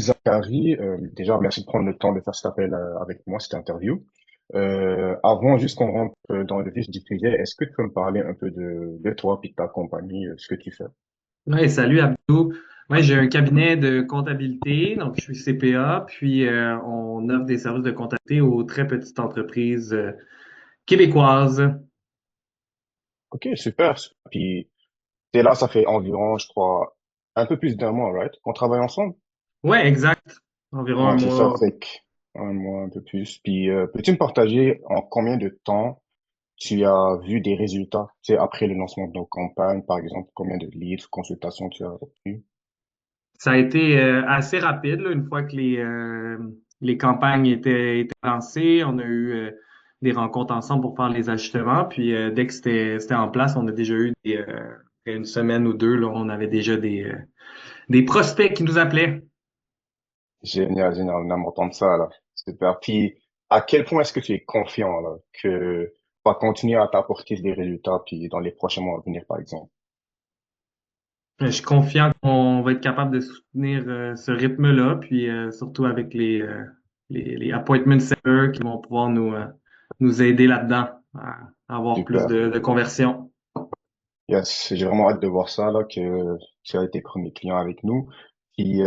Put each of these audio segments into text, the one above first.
Zachary, déjà, merci de prendre le temps de faire cet appel avec moi, cette interview. Avant, juste qu'on rentre dans le vif du sujet, est-ce que tu peux me parler un peu de toi puis de ta compagnie, ce que tu fais? Ouais, salut Abdou. Ouais, j'ai un cabinet de comptabilité, donc je suis CPA, puis on offre des services de comptabilité aux très petites entreprises québécoises. Ok, super. Puis, t'es là, ça fait environ, je crois, un peu plus d'un mois, right? On travaille ensemble? Ouais, exact. Environ un Ouais, c'est ça, mois. fait un mois, un peu plus. Puis, peux-tu me partager en combien de temps tu as vu des résultats, tu sais, après le lancement de nos campagnes, par exemple, combien de leads, consultations tu as obtenues? Ça a été assez rapide, là, une fois que les campagnes étaient lancées. On a eu des rencontres ensemble pour faire les ajustements. Puis dès que c'était en place, on a déjà eu après une semaine ou deux, là, on avait déjà des prospects qui nous appelaient. Génial, génial, on aime entendre ça, là. Super. Puis, à quel point est-ce que tu es confiant, là, que va continuer à t'apporter des résultats, puis dans les prochains mois à venir, par exemple? Je suis confiant qu'on va être capable de soutenir ce rythme-là, puis surtout avec les appointment setters qui vont pouvoir nous aider là-dedans à avoir plus Super. de conversion. Yes, j'ai vraiment hâte de voir ça, là, que tu as été premier client avec nous. Puis,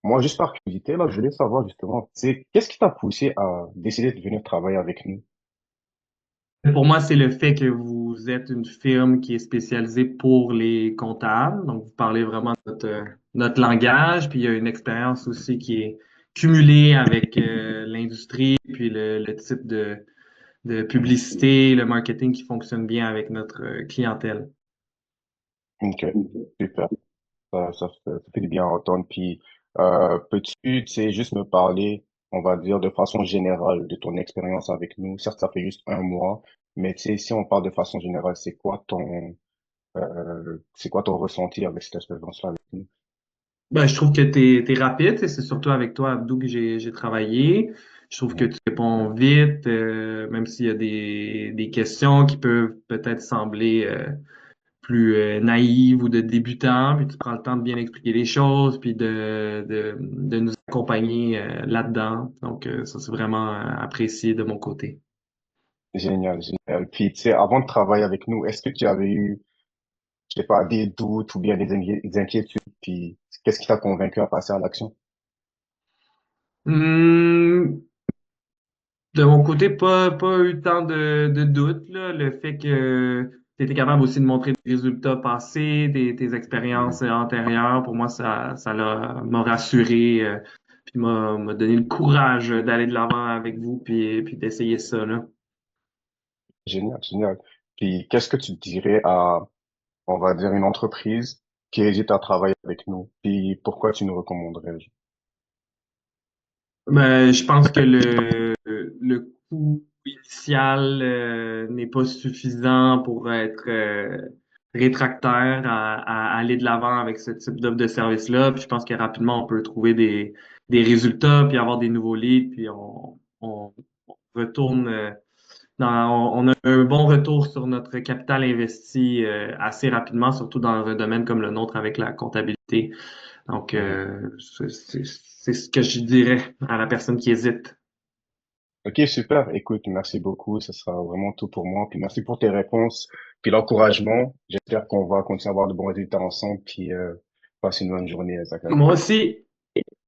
moi, juste par curiosité, là, je voulais savoir, justement, tu sais, qu'est-ce qui t'a poussé à décider de venir travailler avec nous? Pour moi, c'est le fait que vous êtes une firme qui est spécialisée pour les comptables. Donc, vous parlez vraiment notre langage, puis il y a une expérience aussi qui est cumulée avec l'industrie, puis le type de publicité, le marketing qui fonctionne bien avec notre clientèle. Ok, super. Ça fait du bien à entendre. Puis, peux-tu, tu sais, juste me parler, on va dire, de façon générale de ton expérience avec nous? Certes, ça fait juste un mois, mais tu sais, si on parle de façon générale, c'est quoi ton ressenti avec cette expérience-là avec nous? Ben, je trouve que t'es rapide, et c'est surtout avec toi, Abdou, que j'ai travaillé. Je trouve que Mhm. tu réponds vite, même s'il y a des questions qui peuvent peut-être sembler plus naïves ou de débutants, puis tu prends le temps de bien expliquer les choses, puis de nous accompagner là-dedans. Donc, ça, c'est vraiment apprécié de mon côté. Génial, génial. Puis, tu sais, avant de travailler avec nous, est-ce que tu avais eu, je sais pas, des doutes ou bien des inquiétudes? Puis, qu'est-ce qui t'a convaincu à passer à l'action? Hum, De mon côté, pas eu tant de doutes, là. Le fait que tu étais capable aussi de montrer des résultats passés, tes expériences antérieures, pour moi, m'a rassuré, puis m'a donné le courage d'aller de l'avant avec vous, puis d'essayer ça, là. Génial, génial. Puis, qu'est-ce que tu dirais à, on va dire, une entreprise qui hésite à travailler avec nous? Puis, pourquoi tu nous recommanderais? Ben, je pense que le coût initial n'est pas suffisant pour être rétractaire à aller de l'avant avec ce type d'offre de service-là. Puis je pense que rapidement, on peut trouver des résultats, puis avoir des nouveaux leads, puis on retourne on a un bon retour sur notre capital investi assez rapidement, surtout dans un domaine comme le nôtre avec la comptabilité. Donc, c'est ce que je dirais à la personne qui hésite. Ok, super. Écoute, merci beaucoup. Ce sera vraiment tout pour moi. Puis merci pour tes réponses. Puis l'encouragement. J'espère qu'on va continuer à avoir de bons résultats ensemble. Puis passe une bonne journée, Zachary. Moi aussi,